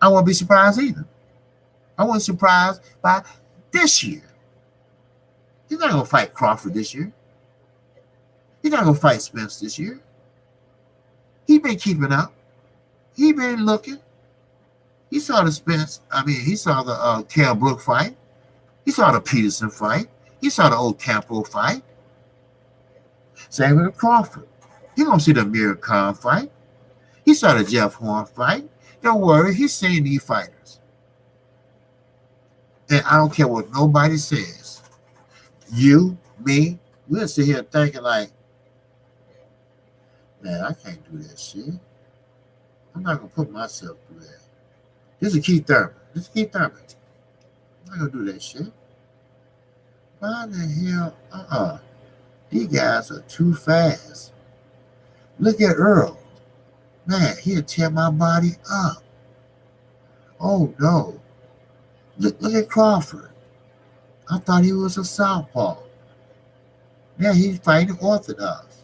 I won't be surprised either. I wasn't surprised by this year. He's not going to fight Crawford this year. He's not going to fight Spence this year. He been keeping up. He been looking. He saw the Spence. He saw the Kell Brook fight. He saw the Peterson fight. He saw the old Campo fight. Same with Crawford. He gonna see the Amir Khan fight. He saw the Jeff Horn fight. Don't worry, he's seen these fighters. And I don't care what nobody says. You, me, we'll sit here thinking like, man, I can't do that shit. I'm not gonna put myself through that. This is Keith Thurman. I'm not gonna do that shit. Why the hell? These guys are too fast. Look at Earl. Man, he'll tear my body up. Oh no. Look at Crawford. I thought he was a southpaw. Now he's fighting orthodox.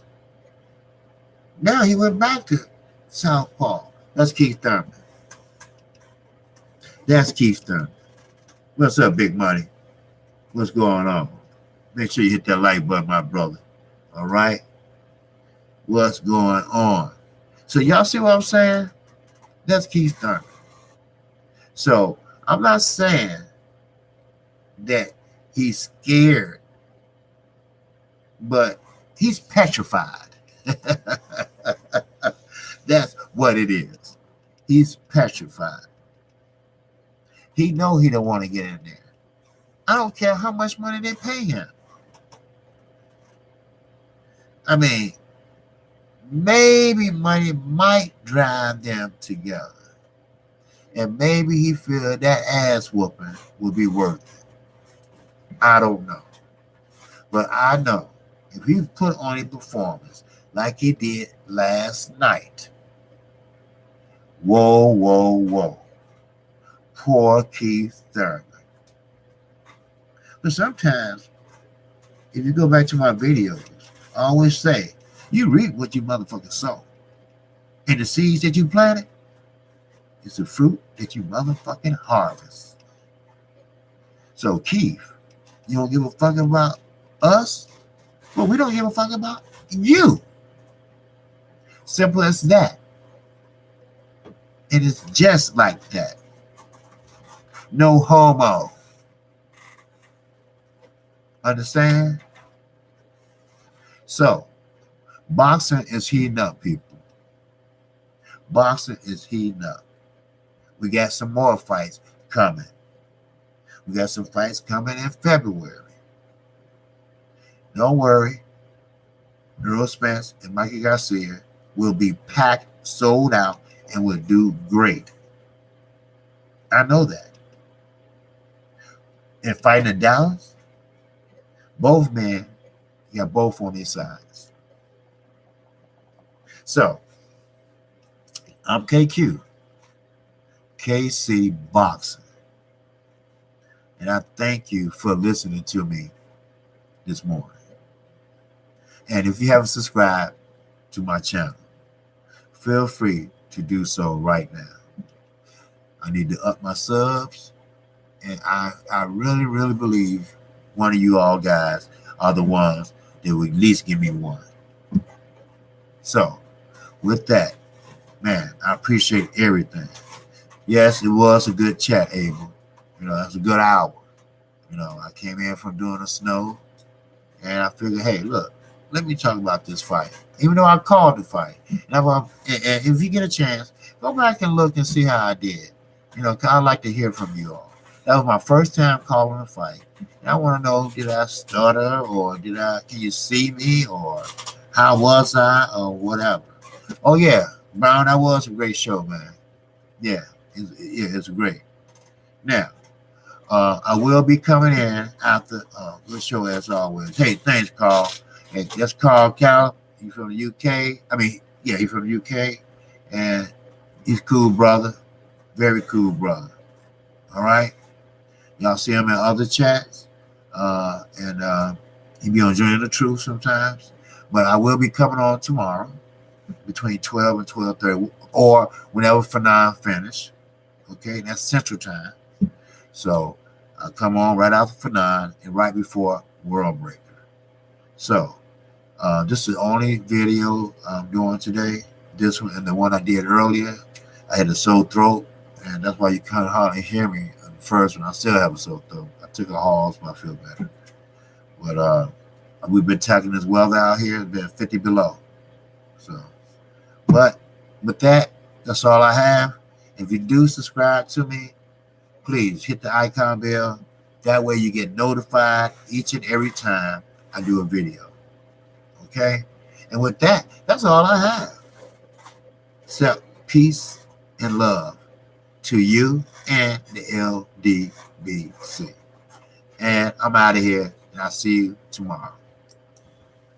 Now he went back to southpaw. That's Keith Thurman. That's Keith Thurman. What's up, Big Money? What's going on? Make sure you hit that like button, my brother. All right? What's going on? So y'all see what I'm saying? That's Keith Thurman. So I'm not saying that he's scared, but he's petrified. That's what it is. He's petrified. He know he don't want to get in there. I don't care how much money they pay him. Maybe money might drive them together. And maybe he feel that ass whooping would be worth it. I don't know. But I know if he put on a performance like he did last night, whoa. Poor Keith Thurman. But sometimes, if you go back to my videos, I always say, you reap what you motherfucking sow. And the seeds that you planted is the fruit that you motherfucking harvest. So, Keith, you don't give a fuck about us? Well, we don't give a fuck about you. Simple as that. And it's just like that. No homo. Understand? So, boxing is heating up, people. Boxing is heating up. We got some more fights coming. We got some fights coming in February. Don't worry. Earl Spence and Mikey Garcia will be packed, sold out, and will do great. I know that. And fighting in Dallas, both men got both on their sides. So, I'm KQ, KC Boxing. And I thank you for listening to me this morning. And if you haven't subscribed to my channel, feel free to do so right now. I need to up my subs. And I really, really believe one of you all guys are the ones that would at least give me one. So, with that, man, I appreciate everything. Yes, it was a good chat, Abel. You know, it was a good hour. I came in from doing the snow, and I figured, hey, look, let me talk about this fight. Even though I called the fight. And if you get a chance, go back and look and see how I did. 'Cause I'd like to hear from you all. That was my first time calling a fight. And I want to know, did I stutter or can you see me or how was I or whatever? Oh, yeah, Brown, that was a great show, man. Yeah, it's great. Now, I will be coming in after the show as always. Hey, thanks, Carl. Hey, that's Carl Cal. He's from the UK. I mean, yeah, he's from the UK. And he's cool, brother. Very cool, brother. All right? Y'all see him in other chats. And he be on Journey of the Truth sometimes. But I will be coming on tomorrow between 12 and 12:30 or whenever Fanon finish. Okay? That's Central Time. So I'll come on right after Fanon and right before World Breaker. So this is the only video I'm doing today. This one and the one I did earlier. I had a sore throat, and that's why you can't hardly hear me in the first one. I still have a sore throat. I took a Halls, but I feel better. But we've been tackling this weather out here. It's been 50 below. So, but with that, that's all I have. If you do subscribe to me, please hit the icon bell. That way you get notified each and every time I do a video. Okay? And with that, that's all I have. Except peace and love to you and the LDBC. And I'm out of here, and I'll see you tomorrow.